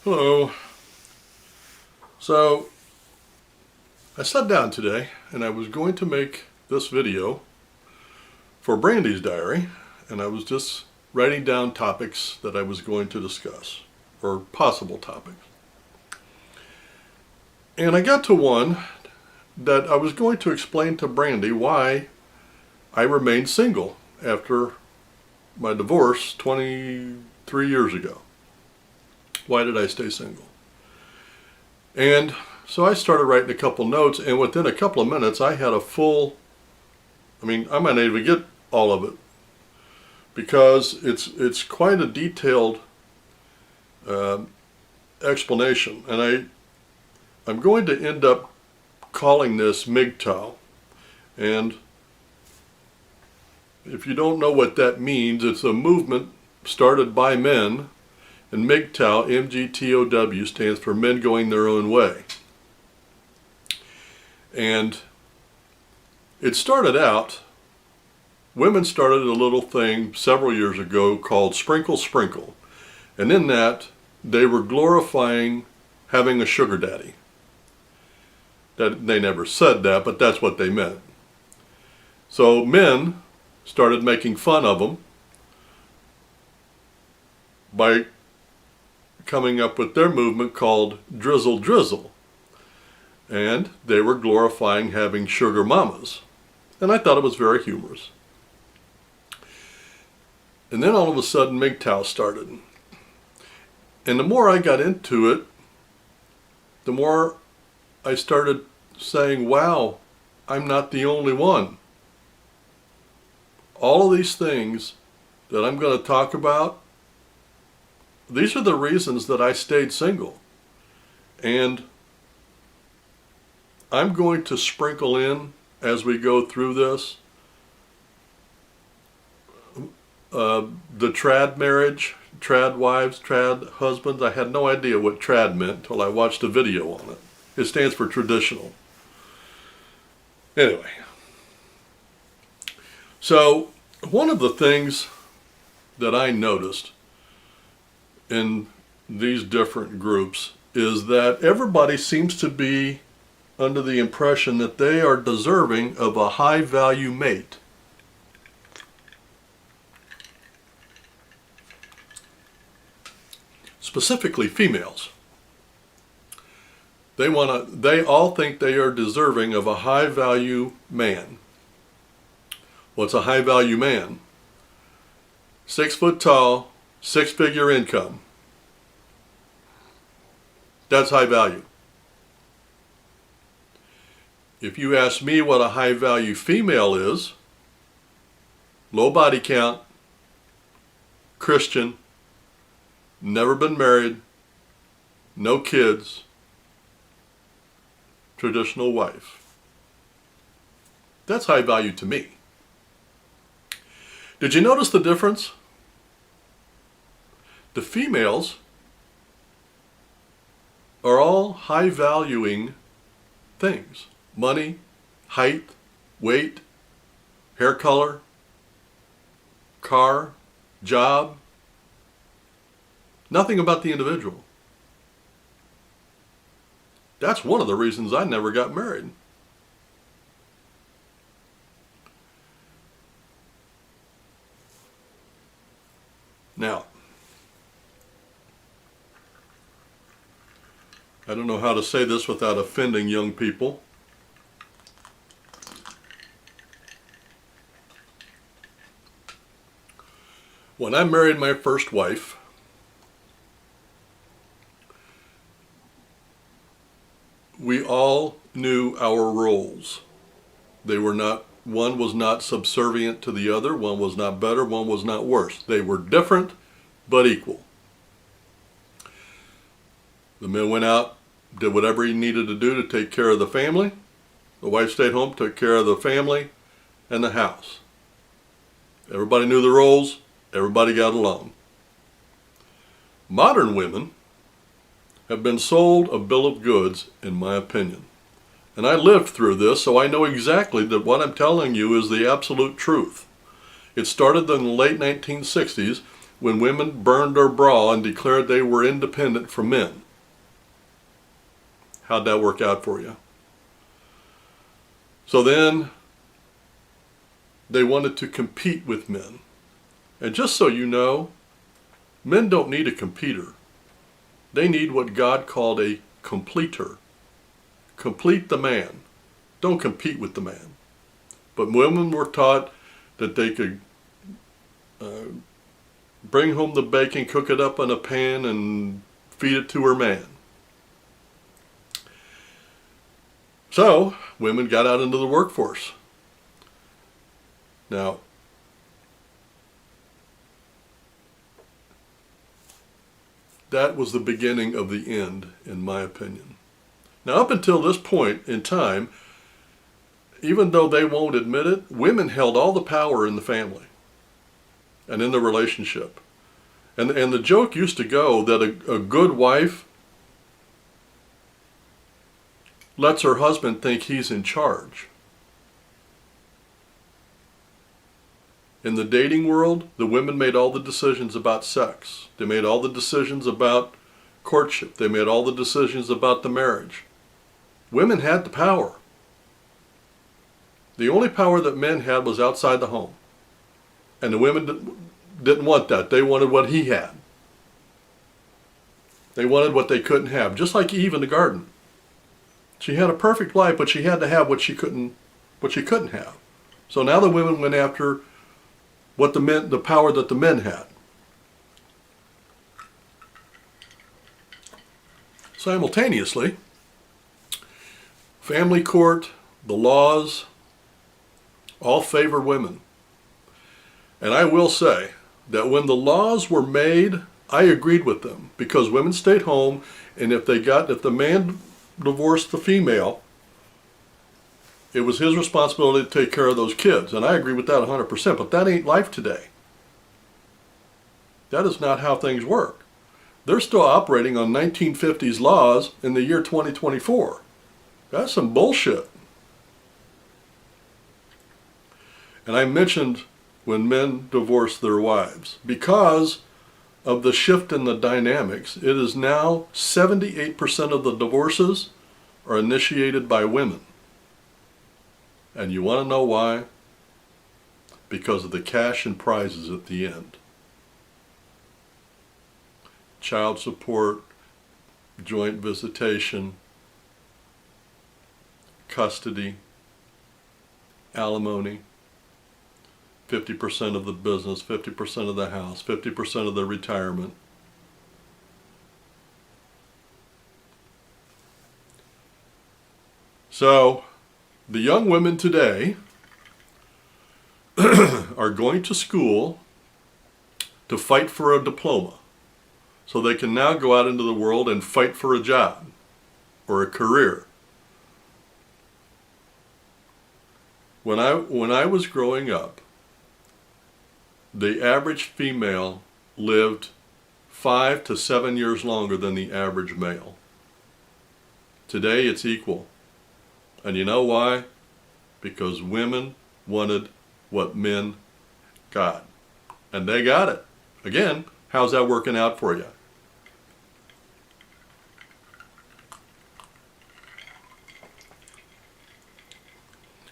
Hello. So I sat down today and I was going to make this video for Brandy's diary, and I was just writing down topics that I was going to discuss, or possible topics. And I got to one that I was going to explain to Brandy why I remained single after my divorce 23 years ago. Why did I stay single? And so I started writing a couple notes, and within a couple of minutes I had a full, I might not even get all of it, because it's quite a detailed explanation, and I'm going to end up calling this MGTOW. And if you don't know what that means, it's a movement started by men. And MGTOW, MGTOW, stands for Men Going Their Own Way. And it started out, women started a little thing several years ago called Sprinkle Sprinkle. And in that, they were glorifying having a sugar daddy. That they never said that, but that's what they meant. So men started making fun of them by coming up with their movement called Drizzle Drizzle. And they were glorifying having sugar mamas. And I thought it was very humorous. And then all of a sudden MGTOW started. And the more I got into it, the more I started saying, wow, I'm not the only one. All of these things that I'm going to talk about, these are the reasons that I stayed single. And I'm going to sprinkle in, as we go through this, the trad marriage, trad wives, trad husbands. I had no idea what trad meant until I watched a video on it. It stands for traditional. Anyway, so one of the things that I noticed in these different groups is that everybody seems to be under the impression that they are deserving of a high value mate. Specifically females. They all think they are deserving of a high value man. What's a high value man? 6 foot tall, 6-figure income. That's high value. If you ask me what a high value female is, low body count, Christian, never been married, no kids, traditional wife. That's high value to me. Did you notice the difference? The females are all high valuing things. Money, height, weight, hair color, car, job. Nothing about the individual. That's one of the reasons I never got married. Now, I don't know how to say this without offending young people. When I married my first wife, we all knew our roles. One was not subservient to the other, one was not better, one was not worse. They were different, but equal. The man went out, did whatever he needed to do to take care of the family. The wife stayed home, took care of the family and the house. Everybody knew the roles, everybody got along. Modern women have been sold a bill of goods, in my opinion. And I lived through this, so I know exactly that what I'm telling you is the absolute truth. It started in the late 1960s when women burned their bra and declared they were independent from men. How'd that work out for you? So then they wanted to compete with men. And just so you know, men don't need a competitor. They need what God called a completer. Complete the man. Don't compete with the man. But women were taught that they could bring home the bacon, cook it up in a pan, and feed it to her man. So, women got out into the workforce. Now, that was the beginning of the end, in my opinion. Now, up until this point in time, even though they won't admit it, women held all the power in the family and in the relationship. And the joke used to go that a good wife lets her husband think he's in charge. In the dating world, the women made all the decisions about sex. They made all the decisions about courtship. They made all the decisions about the marriage. Women had the power. The only power that men had was outside the home. And the women didn't want that. They wanted what he had. They wanted what they couldn't have. Just like Eve in the garden. She had a perfect life, but she had to have what she couldn't have. So now the women went after the power that the men had. Simultaneously, family court, the laws, all favor women. And I will say that when the laws were made, I agreed with them, because women stayed home, and if the man divorced the female, it was his responsibility to take care of those kids. And I agree with that 100%, but that ain't life today. That is not how things work. They're still operating on 1950s laws in the year 2024. That's some bullshit. And I mentioned when men divorce their wives. Because of the shift in the dynamics, it is now 78% of the divorces are initiated by women. And you want to know why? Because of the cash and prizes at the end. Child support, joint visitation, custody, alimony, 50% of the business, 50% of the house, 50% of the retirement. So, the young women today are going to school to fight for a diploma, so they can now go out into the world and fight for a job or a career. When I was growing up, the average female lived 5 to 7 years longer than the average male. Today it's equal. And you know why? Because women wanted what men got. And they got it. Again, how's that working out for you?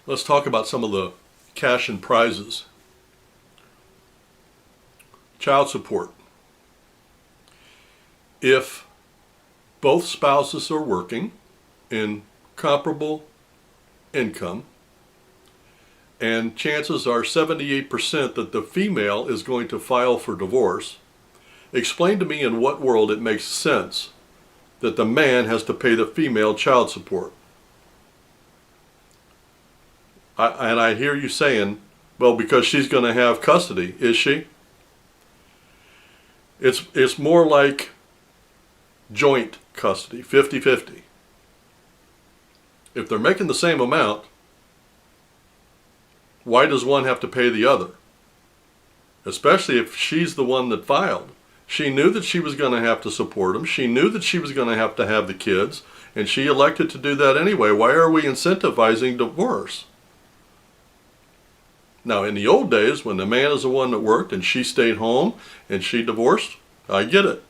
Let's talk about some of the cash and prizes. Child support. If both spouses are working in comparable income, and chances are 78% that the female is going to file for divorce, explain to me in what world it makes sense that the man has to pay the female child support. And I hear you saying, well, because she's going to have custody, is she? It's more like joint custody, 50-50. If they're making the same amount, why does one have to pay the other? Especially if she's the one that filed. She knew that she was going to have to support him. She knew that she was going to have the kids, and she elected to do that anyway. Why are we incentivizing divorce? Now, in the old days, when the man is the one that worked and she stayed home and she divorced, I get it.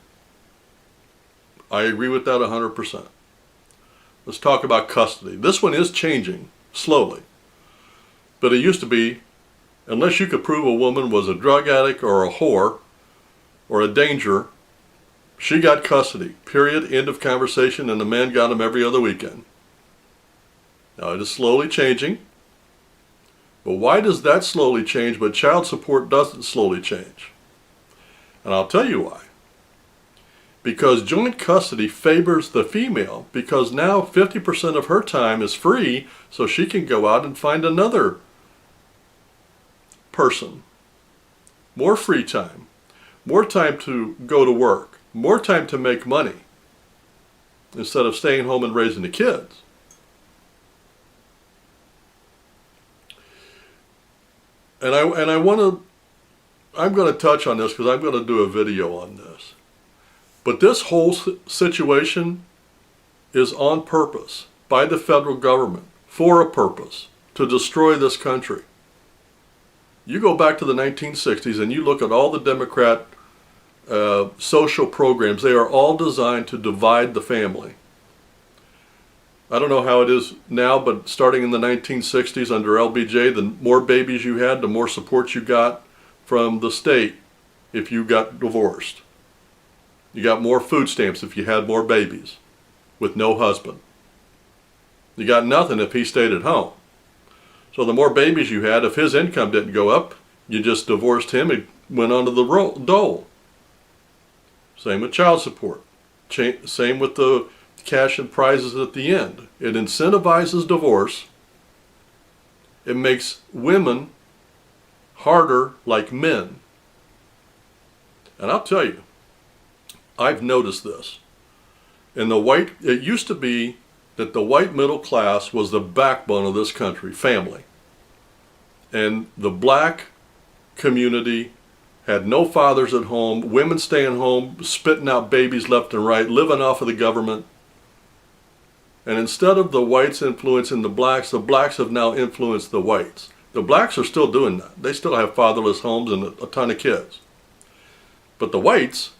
I agree with that 100%. Let's talk about custody. This one is changing slowly. But it used to be, unless you could prove a woman was a drug addict or a whore or a danger, she got custody. Period. End of conversation. And the man got them every other weekend. Now, it is slowly changing. But why does that slowly change, but child support doesn't slowly change? And I'll tell you why. Because joint custody favors the female, because now 50% of her time is free, so she can go out and find another person. More free time. More time to go to work. More time to make money. Instead of staying home and raising the kids. And I'm going to touch on this because I'm going to do a video on this. But this whole situation is on purpose by the federal government for a purpose, to destroy this country. You go back to the 1960s and you look at all the Democrat social programs. They are all designed to divide the family. I don't know how it is now, but starting in the 1960s under LBJ, the more babies you had, the more support you got from the state if you got divorced. You got more food stamps if you had more babies with no husband. You got nothing if he stayed at home. So the more babies you had, if his income didn't go up, you just divorced him and went on to the dole. Same with child support. Same with the cash and prizes at the end. It incentivizes divorce. It makes women harder like men. And I'll tell you, I've noticed this. It used to be that the white middle class was the backbone of this country, family. And the black community had no fathers at home, women staying home, spitting out babies left and right, living off of the government. And instead of the whites influencing the blacks have now influenced the whites. The blacks are still doing that. They still have fatherless homes and a ton of kids. But the whites,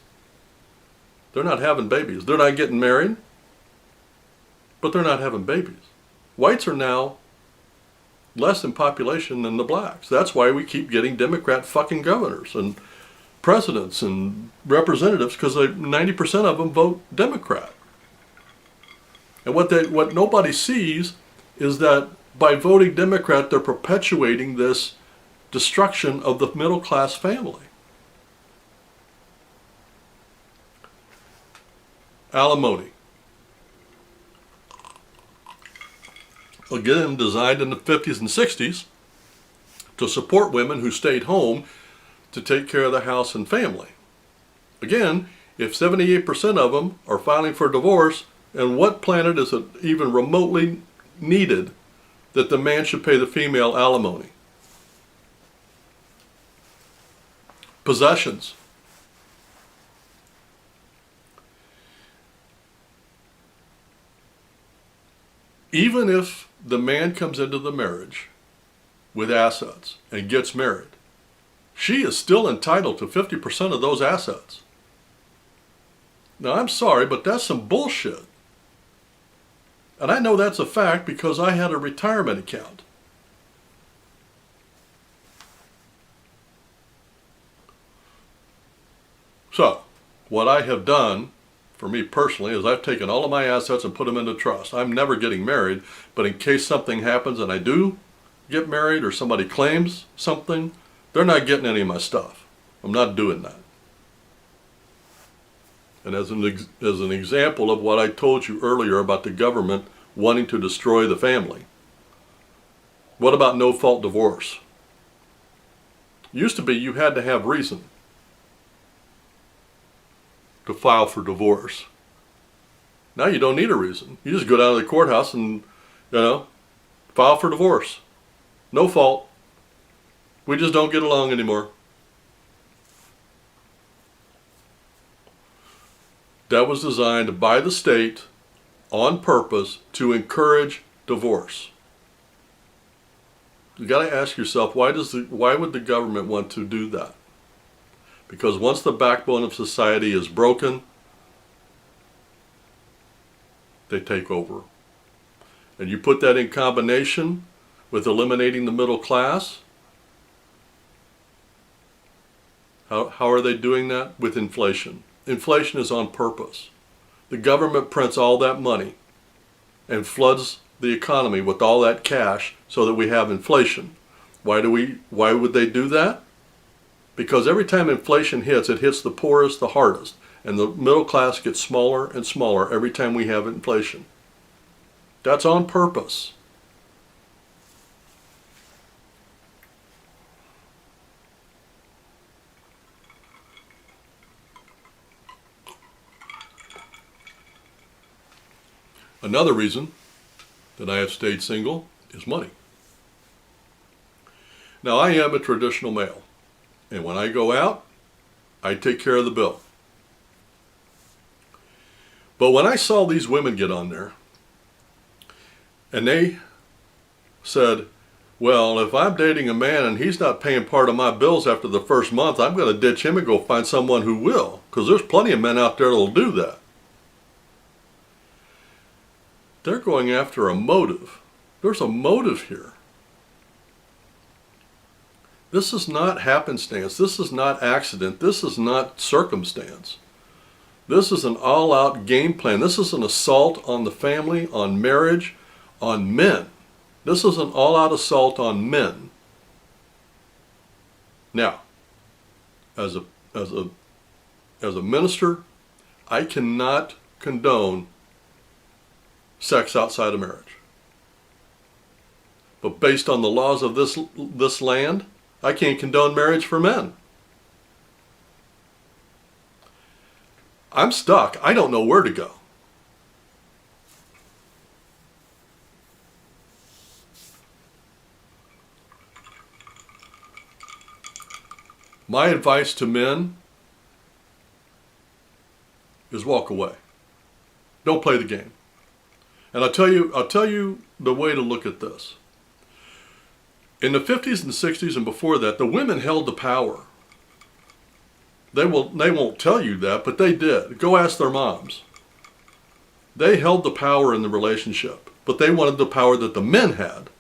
they're not having babies. They're not getting married, but they're not having babies. Whites are now less in population than the blacks. That's why we keep getting Democrat fucking governors and presidents and representatives, because 90% of them vote Democrat. And what nobody sees is that by voting Democrat, they're perpetuating this destruction of the middle class family. Alimony. Again, designed in the 50s and 60s to support women who stayed home to take care of the house and family. Again, if 78% of them are filing for divorce, and what planet is it even remotely needed that the man should pay the female alimony? Possessions. Even if the man comes into the marriage with assets and gets married, she is still entitled to 50% of those assets. Now, I'm sorry, but that's some bullshit. And I know that's a fact because I had a retirement account. So, what I have done, for me personally, is I've taken all of my assets and put them into trust. I'm never getting married, but in case something happens and I do get married or somebody claims something, they're not getting any of my stuff. I'm not doing that. And as an example of what I told you earlier about the government wanting to destroy the family, what about no-fault divorce? Used to be you had to have reason to file for divorce. Now you don't need a reason. You just go down to the courthouse and, file for divorce. No fault. We just don't get along anymore. That was designed by the state on purpose to encourage divorce. You got to ask yourself, why would the government want to do that? Because once the backbone of society is broken, they take over. And you put that in combination with eliminating the middle class. How are they doing that? With inflation. Inflation is on purpose. The government prints all that money and floods the economy with all that cash so that we have inflation. Why would they do that? Because every time inflation hits, it hits the poorest the hardest, and the middle class gets smaller and smaller every time we have inflation. That's on purpose. Another reason that I have stayed single is money. Now, I am a traditional male, and when I go out, I take care of the bill. But when I saw these women get on there, and they said, well, if I'm dating a man and he's not paying part of my bills after the first month, I'm going to ditch him and go find someone who will, because there's plenty of men out there that will do that. They're going after a motive. There's a motive here. This is not happenstance. This is not accident. This is not circumstance. This is an all-out game plan. This is an assault on the family, on marriage, on men. This is an all-out assault on men. Now, as a minister, I cannot condone sex outside of marriage. But based on the laws of this land, I can't condone marriage for men. I'm stuck. I don't know where to go. My advice to men is walk away. Don't play the game. And I'll tell you the way to look at this. In the 50s and 60s and before that, the women held the power. They won't tell you that, but they did. Go ask their moms. They held the power in the relationship, but they wanted the power that the men had.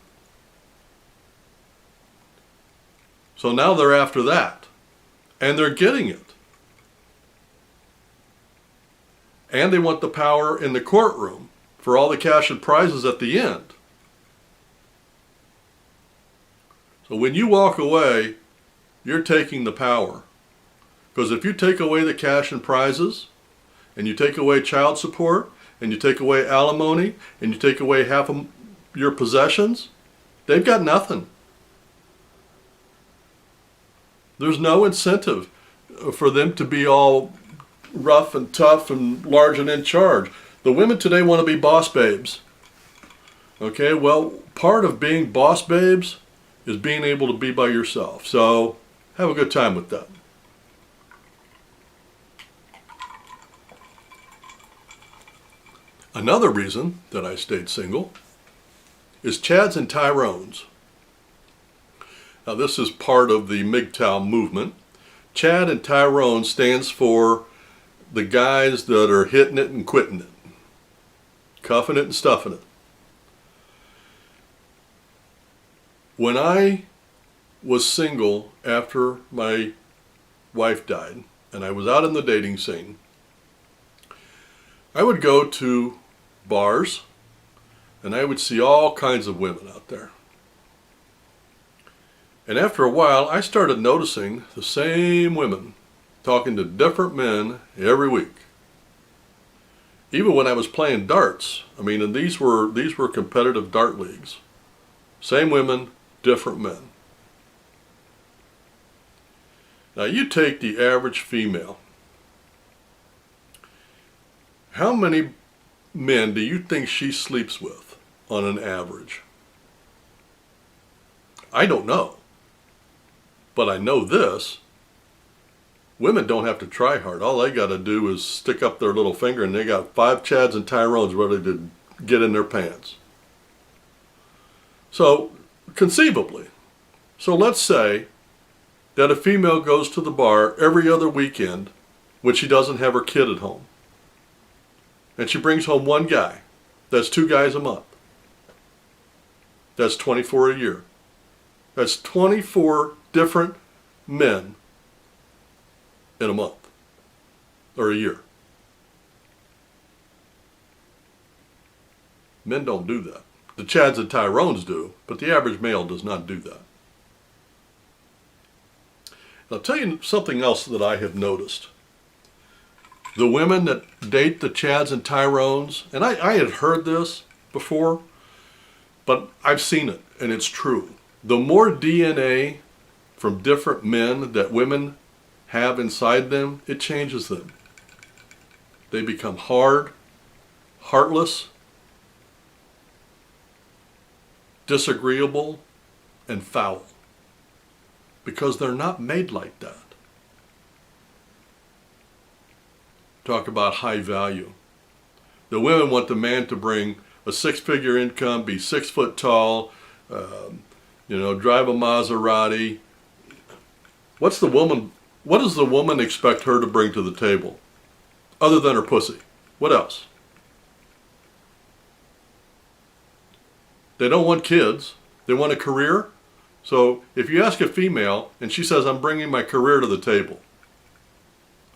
So now they're after that, and they're getting it. And they want the power in the courtroom for all the cash and prizes at the end. So when you walk away, you're taking the power. Because if you take away the cash and prizes, and you take away child support, and you take away alimony, and you take away half of your possessions, they've got nothing. There's no incentive for them to be all rough and tough and large and in charge. The women today want to be boss babes. Okay, well, part of being boss babes is being able to be by yourself. So have a good time with that. Another reason that I stayed single is Chads and Tyrones. Now this is part of the MGTOW movement. Chad and Tyrone stands for the guys that are hitting it and quitting it. Cuffing it and stuffing it. When I was single after my wife died, and I was out in the dating scene, I would go to bars, and I would see all kinds of women out there. And after a while, I started noticing the same women talking to different men every week. Even when I was playing darts, I mean, and these were competitive dart leagues. Same women, different men. Now you take the average female. How many men do you think she sleeps with on an average? I don't know. But I know this. Women don't have to try hard. All they got to do is stick up their little finger and they got 5 Chads and Tyrones ready to get in their pants. So conceivably. So let's say that a female goes to the bar every other weekend when she doesn't have her kid at home. And she brings home one guy. That's 2 guys a month. That's 24 a year. That's 24 different men in a month or a year. Men don't do that. The Chads and Tyrones do, but the average male does not do that. I'll tell you something else that I have noticed. The women that date the Chads and Tyrones, and I had heard this before, but I've seen it, and it's true. The more DNA from different men that women have inside them, it changes them. They become hard, heartless, disagreeable, and foul. Because they're not made like that. Talk about high value. The women want the man to bring a 6-figure income, be 6 foot tall, drive a Maserati. What does the woman expect her to bring to the table? Other than her pussy. What else? They don't want kids. They want a career. So if you ask a female and she says, I'm bringing my career to the table,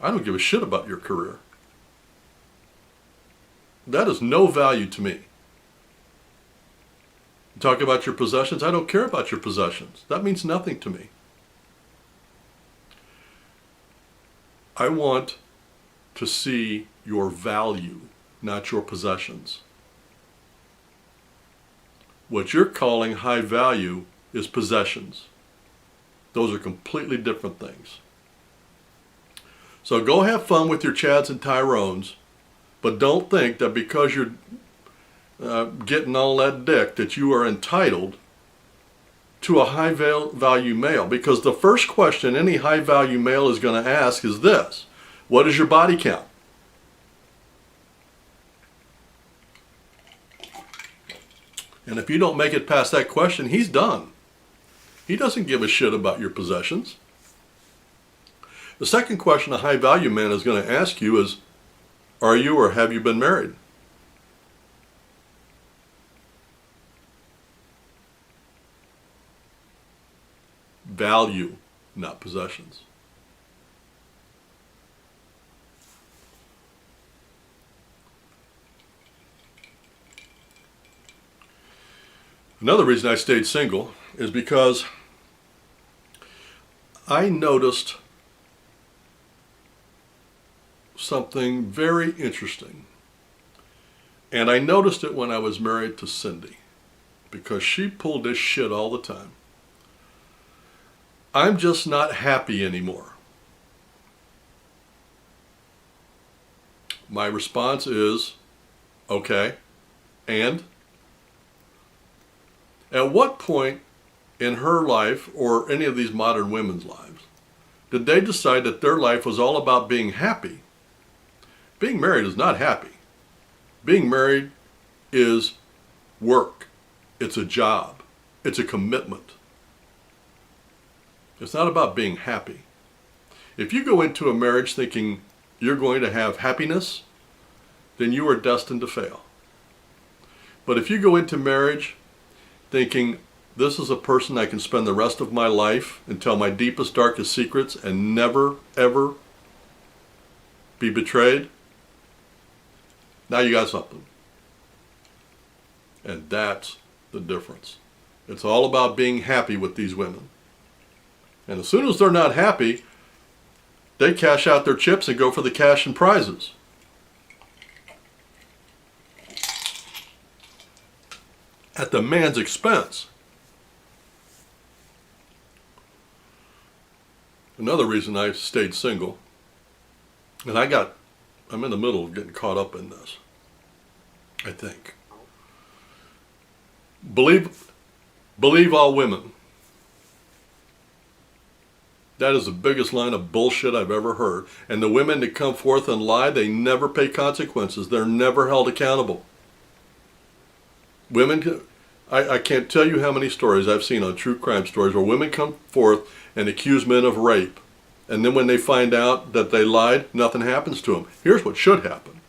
I don't give a shit about your career. That is no value to me. You talk about your possessions, I don't care about your possessions. That means nothing to me. I want to see your value, not your possessions. What you're calling high value is possessions. Those are completely different things. So go have fun with your Chads and Tyrones, but don't think that because you're getting all that dick that you are entitled to a high value male. Because the first question any high value male is going to ask is this: what is your body count? And if you don't make it past that question, he's done. He doesn't give a shit about your possessions. The second question a high value man is going to ask you is, are you or have you been married? Value, not possessions. Another reason I stayed single is because I noticed something very interesting. And I noticed it when I was married to Cindy, because she pulled this shit all the time. I'm just not happy anymore. My response is, okay, and? At what point in her life, or any of these modern women's lives, did they decide that their life was all about being happy? Being married is not happy. Being married is work. It's a job. It's a commitment. It's not about being happy. If you go into a marriage thinking you're going to have happiness, then you are destined to fail. But if you go into marriage thinking, this is a person I can spend the rest of my life and tell my deepest, darkest secrets and never, ever be betrayed, now you got something. And that's the difference. It's all about being happy with these women. And as soon as they're not happy, they cash out their chips and go for the cash and prizes. At the man's expense. Another reason I stayed single, and I'm in the middle of getting caught up in this, I think. Believe all women. That is the biggest line of bullshit I've ever heard. And the women that come forth and lie, they never pay consequences. They're never held accountable. Women, I can't tell you how many stories I've seen on true crime stories where women come forth and accuse men of rape. And then when they find out that they lied, nothing happens to them. Here's what should happen.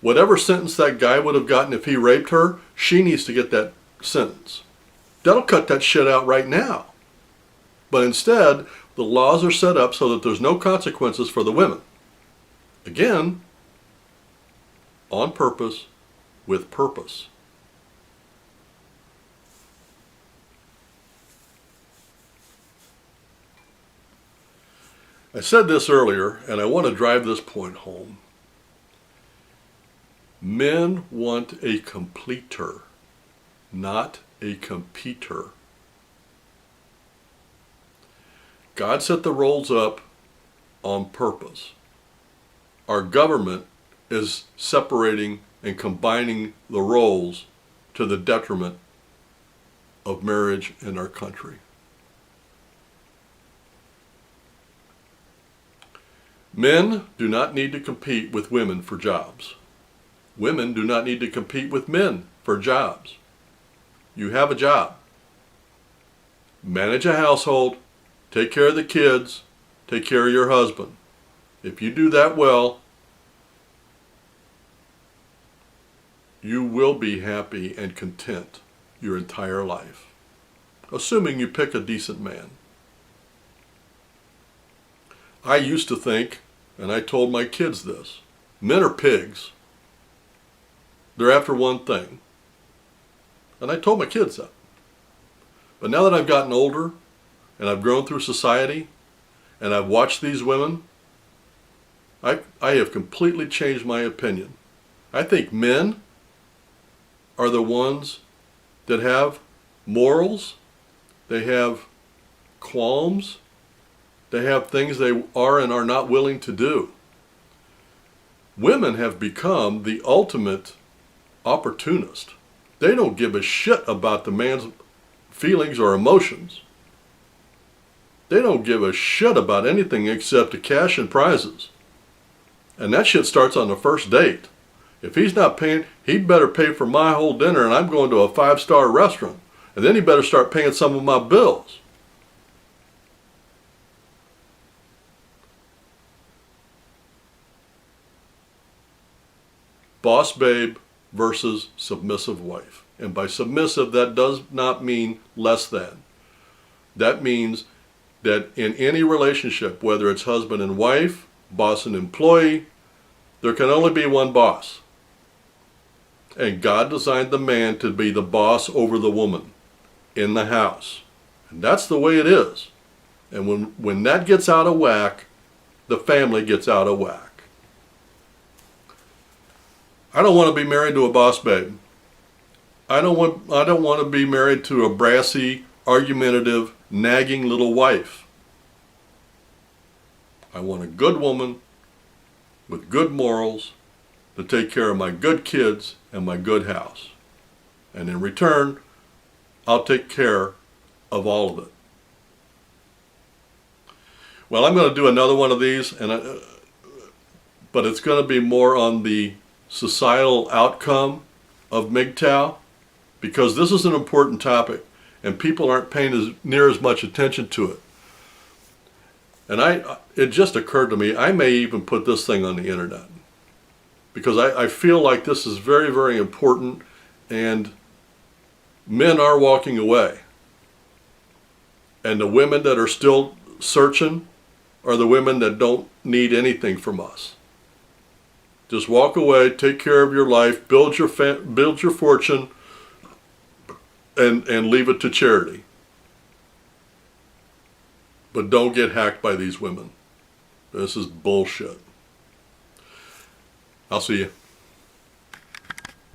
Whatever sentence that guy would have gotten if he raped her, she needs to get that sentence. That'll cut that shit out right now. But instead, the laws are set up so that there's no consequences for the women. Again, on purpose, with purpose. I said this earlier, and I want to drive this point home. Men want a completer, not a competer. God set the roles up on purpose. Our government is separating and combining the roles to the detriment of marriage in our country. Men do not need to compete with women for jobs. Women do not need to compete with men for jobs. You have a job. Manage a household, take care of the kids, take care of your husband. If you do that well, you will be happy and content your entire life, assuming you pick a decent man. I used to think, and I told my kids this, men are pigs. They're after one thing. And I told my kids that. But now that I've gotten older, and I've grown through society, and I've watched these women, I have completely changed my opinion. I think men are the ones that have morals, they have qualms, they have things they are and are not willing to do. Women have become the ultimate opportunist. They don't give a shit about the man's feelings or emotions. They don't give a shit about anything except the cash and prizes. And that shit starts on the first date. If he's not paying, he'd better pay for my whole dinner and I'm going to a 5-star restaurant. And then he better start paying some of my bills. Boss babe versus submissive wife. And by submissive, that does not mean less than. That means that in any relationship, whether it's husband and wife, boss and employee, there can only be one boss. And God designed the man to be the boss over the woman in the house. And that's the way it is. And when that gets out of whack, the family gets out of whack. I don't want to be married to a boss babe. I don't want to be married to a brassy, argumentative, nagging little wife. I want a good woman with good morals to take care of my good kids and my good house. And in return, I'll take care of all of it. Well, I'm going to do another one of these, but it's going to be more on the societal outcome of MGTOW, because this is an important topic and people aren't paying near as much attention to it. And it just occurred to me, I may even put this thing on the internet, because I feel like this is very, very important, and men are walking away. And the women that are still searching are the women that don't need anything from us. Just walk away, take care of your life, build your fortune, and leave it to charity. But don't get hacked by these women. This is bullshit. I'll see you.